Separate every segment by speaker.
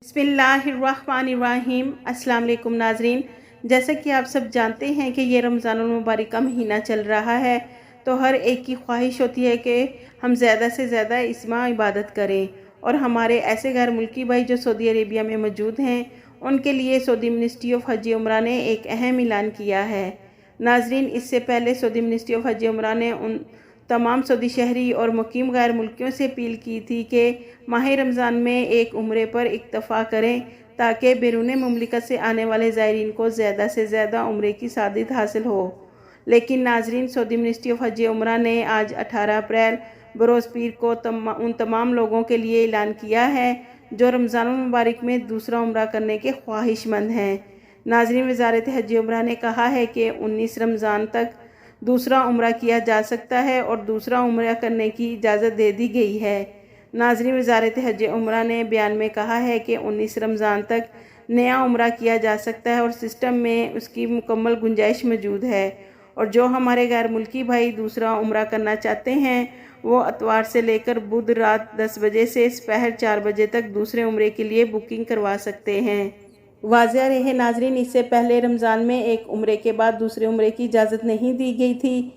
Speaker 1: بسم اللہ الرحمن الرحیم۔ السلام علیکم ناظرین، جیسا کہ آپ سب جانتے ہیں کہ یہ رمضان المبارک کا مہینہ چل رہا ہے، تو ہر ایک کی خواہش ہوتی ہے کہ ہم زیادہ سے زیادہ اس ماہ عبادت کریں، اور ہمارے ایسے غیر ملکی بھائی جو سعودی عربیہ میں موجود ہیں ان کے لیے سعودی منسٹری آف حج عمرہ نے ایک اہم اعلان کیا ہے۔ ناظرین، اس سے پہلے سعودی منسٹری آف حج عمرہ نے ان تمام سعودی شہری اور مقیم غیر ملکیوں سے اپیل کی تھی کہ ماہ رمضان میں ایک عمرے پر اکتفا کریں تاکہ بیرون مملکت سے آنے والے زائرین کو زیادہ سے زیادہ عمرے کی سعادت حاصل ہو۔ لیکن ناظرین، سعودی منسٹری آف حج عمرہ نے آج 18 اپریل بروز پیر کو ان تمام لوگوں کے لیے اعلان کیا ہے جو رمضان المبارک میں دوسرا عمرہ کرنے کے خواہش مند ہیں۔ ناظرین، وزارت حج عمرہ نے کہا ہے کہ 19 رمضان تک دوسرا عمرہ کیا جا سکتا ہے اور دوسرا عمرہ کرنے کی اجازت دے دی گئی ہے۔ ناظرین، وزارت حج عمرہ نے بیان میں کہا ہے کہ 19 رمضان تک نیا عمرہ کیا جا سکتا ہے اور سسٹم میں اس کی مکمل گنجائش موجود ہے، اور جو ہمارے غیر ملکی بھائی دوسرا عمرہ کرنا چاہتے ہیں وہ اتوار سے لے کر بدھ رات 10 بجے سے سپہر 4 بجے تک دوسرے عمرے کے لیے بکنگ کروا سکتے ہیں۔ واضح رہے ناظرین، اس سے پہلے رمضان میں ایک عمرے کے بعد دوسرے عمرے کی اجازت نہیں دی گئی تھی۔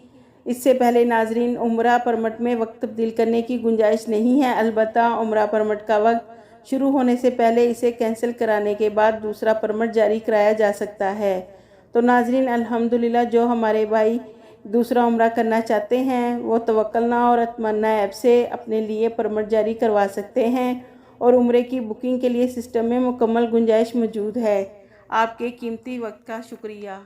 Speaker 1: اس سے پہلے ناظرین، عمرہ پرمٹ میں وقت تبدیل کرنے کی گنجائش نہیں ہے، البتہ عمرہ پرمٹ کا وقت شروع ہونے سے پہلے اسے کینسل کرانے کے بعد دوسرا پرمٹ جاری کرایا جا سکتا ہے۔ تو ناظرین، الحمدللہ جو ہمارے بھائی دوسرا عمرہ کرنا چاہتے ہیں وہ توکلنا اور اتمنا ایپ سے اپنے لیے پرمٹ جاری کروا سکتے ہیں، اور عمرے کی بکنگ کے لیے سسٹم میں مکمل گنجائش موجود ہے۔ آپ کے قیمتی وقت کا شکریہ۔